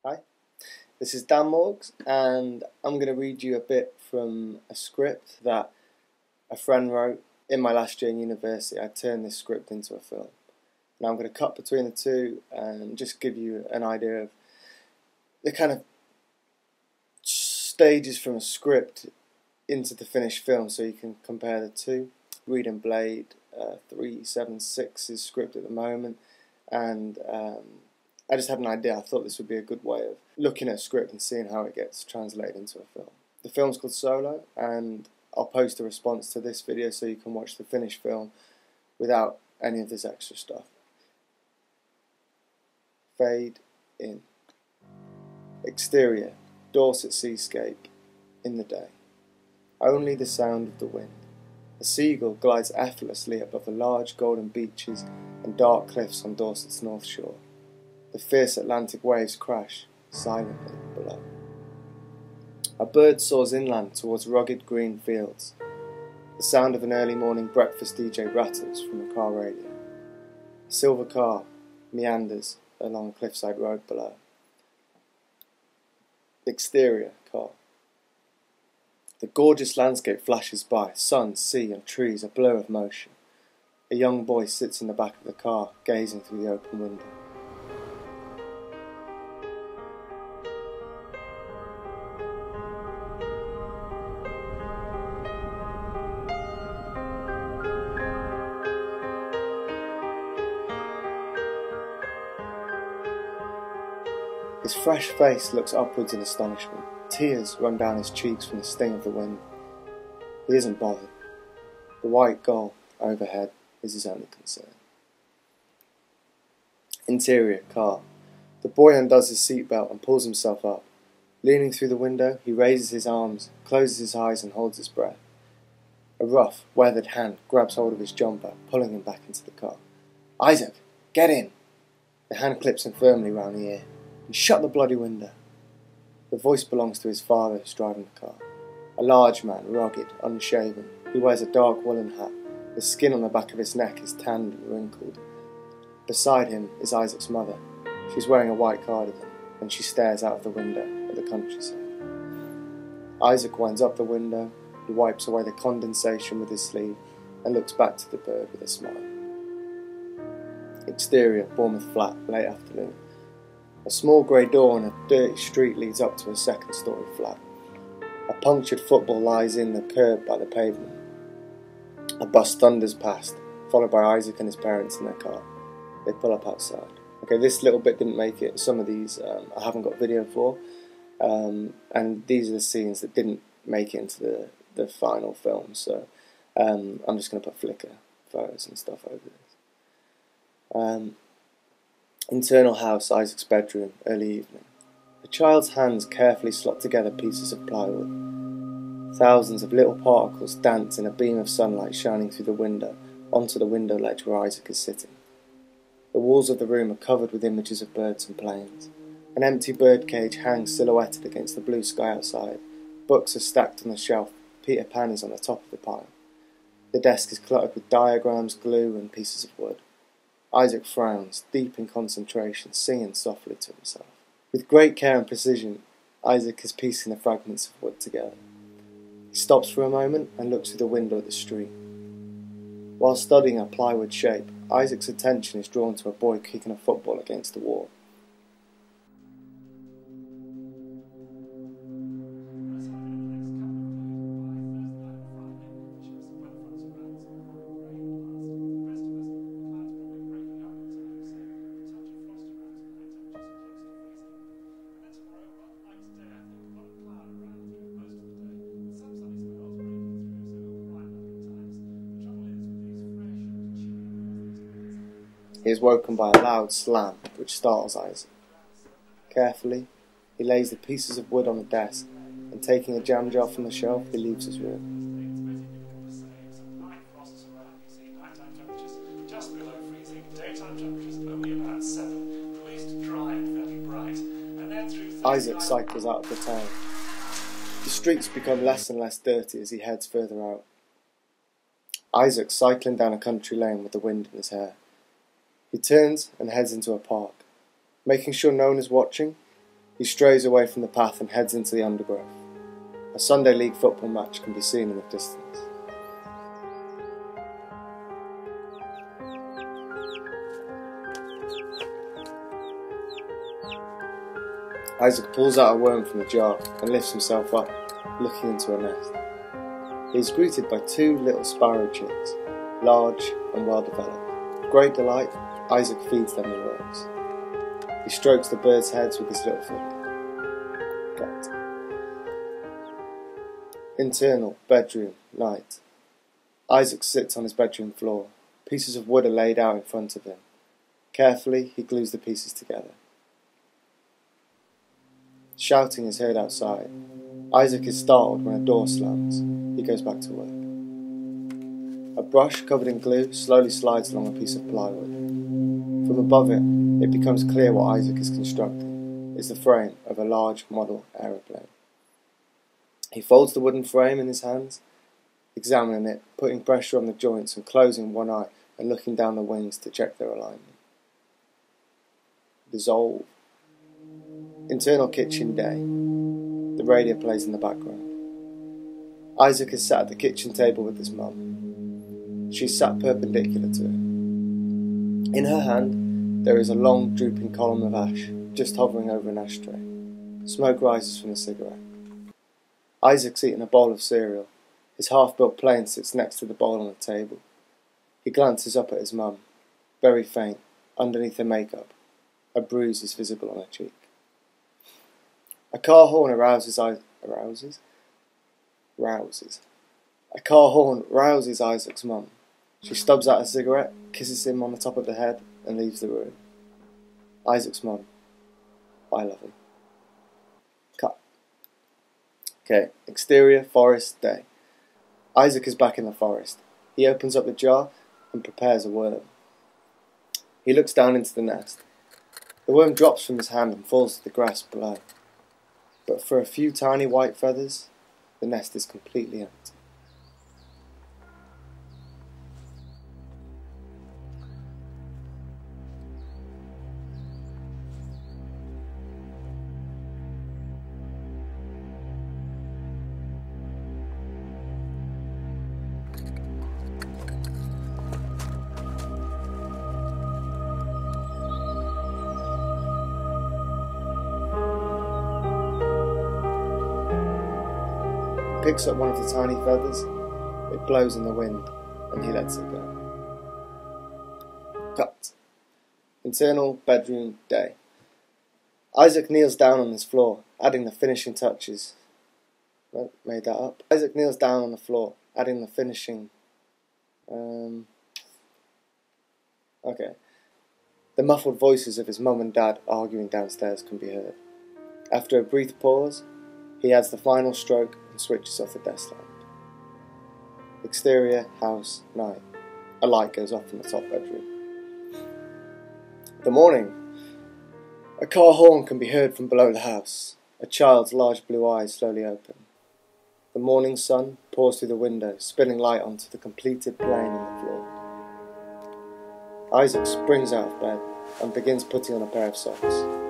Hi, this is Dan Morgs, and I'm going to read you a bit from a script that a friend wrote in my last year in university. I turned this script into a film. Now I'm going to cut between the two and just give you an idea of the kind of stages from a script into the finished film so you can compare the two. Reading Blade 376's script at the moment, and I just had an idea. I thought this would be a good way of looking at a script and seeing how it gets translated into a film. The film's called Solo, and I'll post a response to this video so you can watch the finished film without any of this extra stuff. Fade in. Exterior, Dorset seascape, in the day. Only the sound of the wind. A seagull glides effortlessly above the large golden beaches and dark cliffs on Dorset's north shore. The fierce Atlantic waves crash silently below. A bird soars inland towards rugged green fields. The sound of an early morning breakfast DJ rattles from a car radio. A silver car meanders along a cliffside road below. Exterior, car. The gorgeous landscape flashes by, sun, sea and trees a blur of motion. A young boy sits in the back of the car, gazing through the open window. His fresh face looks upwards in astonishment. Tears run down his cheeks from the sting of the wind. He isn't bothered. The white gull overhead is his only concern. Interior, car. The boy undoes his seatbelt and pulls himself up. Leaning through the window, he raises his arms, closes his eyes and holds his breath. A rough, weathered hand grabs hold of his jumper, pulling him back into the car. "Isaac, get in!" The hand clips him firmly round the ear. "Shut the bloody window." The voice belongs to his father who's driving the car. A large man, rugged, unshaven. He wears a dark woolen hat. The skin on the back of his neck is tanned and wrinkled. Beside him is Isaac's mother. She's wearing a white cardigan, and she stares out of the window at the countryside. Isaac winds up the window. He wipes away the condensation with his sleeve and looks back to the bird with a smile. Exterior, Bournemouth Flat, late afternoon. A small grey door on a dirty street leads up to a second-storey flat. A punctured football lies in the curb by the pavement. A bus thunders past, followed by Isaac and his parents in their car. They pull up outside. Okay, this little bit didn't make it. Some of these I haven't got video for. And these are the scenes that didn't make it into the final film. So I'm just going to put Flickr photos and stuff over this. Internal house, Isaac's bedroom, early evening. The child's hands carefully slot together pieces of plywood. Thousands of little particles dance in a beam of sunlight shining through the window onto the window ledge where Isaac is sitting. The walls of the room are covered with images of birds and planes. An empty birdcage hangs silhouetted against the blue sky outside. Books are stacked on the shelf. Peter Pan is on the top of the pile. The desk is cluttered with diagrams, glue and pieces of wood. Isaac frowns, deep in concentration, singing softly to himself. With great care and precision, Isaac is piecing the fragments of wood together. He stops for a moment and looks through the window at the street. While studying a plywood shape, Isaac's attention is drawn to a boy kicking a football against the wall. He is woken by a loud slam, which startles Isaac. Carefully, he lays the pieces of wood on the desk, and taking a jam jar from the shelf, he leaves his room. Isaac cycles out of the town. The streets become less and less dirty as he heads further out. Isaac cycling down a country lane with the wind in his hair. He turns and heads into a park. Making sure no one is watching, He strays away from the path and heads into the undergrowth. A Sunday league football match can be seen in the distance. Isaac pulls out a worm from the jar and lifts himself up, looking into a nest. He is greeted by two little sparrow chicks, large and well developed. With great delight, Isaac feeds them the worms. He strokes the birds' heads with his little foot. Cut. Internal bedroom, night. Isaac sits on his bedroom floor. Pieces of wood are laid out in front of him. Carefully, he glues the pieces together. Shouting is heard outside. Isaac is startled when a door slams. He goes back to work. A brush covered in glue slowly slides along a piece of plywood. From above it, it becomes clear what Isaac is constructing is the frame of a large model aeroplane. He folds the wooden frame in his hands, examining it, putting pressure on the joints and closing one eye and looking down the wings to check their alignment. Dissolve. Internal kitchen day. The radio plays in the background. Isaac is sat at the kitchen table with his mum. She's sat perpendicular to him. In her hand, there is a long, drooping column of ash, just hovering over an ashtray. Smoke rises from the cigarette. Isaac's eating a bowl of cereal. His half-built plane sits next to the bowl on the table. He glances up at his mum, very faint, underneath her makeup. A bruise is visible on her cheek. A car horn rouses Isaac's mum. She stubs out a cigarette, kisses him on the top of the head, and leaves the room. Isaac's mum. I love him. Cut. Okay, exterior, forest, day. Isaac is back in the forest. He opens up the jar and prepares a worm. He looks down into the nest. The worm drops from his hand and falls to the grass below. But for a few tiny white feathers, the nest is completely empty. Picks up one of the tiny feathers, it blows in the wind, and he lets it go. Cut. Internal bedroom day. Isaac kneels down on his floor, adding the finishing touches. No, made that up. Isaac kneels down on the floor, adding the finishing. Okay. The muffled voices of his mum and dad arguing downstairs can be heard. After a brief pause, he adds the final stroke and switches off the desk lamp. Exterior, house, night. A light goes off in the top bedroom. The morning. A car horn can be heard from below the house. A child's large blue eyes slowly open. The morning sun pours through the window, spilling light onto the completed plane on the floor. Isaac springs out of bed and begins putting on a pair of socks.